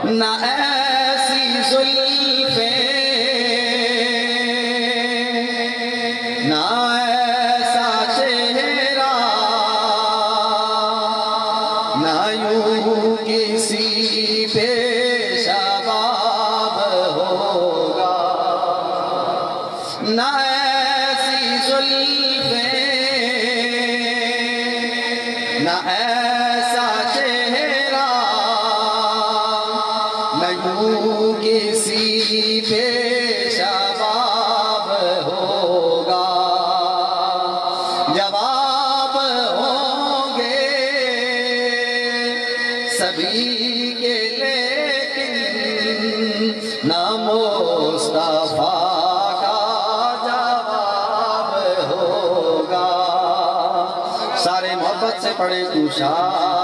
نہ ایسی زلفیں نہ ایسا چہرہ نہ یوں کسی پہ شباب ہوگا نہ ایسی زلفیں نہ ایسا چہرہ نہ یوں کسی پہ شباب ہوگا جواب ہوں گے سبھی کے لیکن نہ مصطفیٰ کا جواب ہوگا سارے محبت سے پڑھے تو شاہ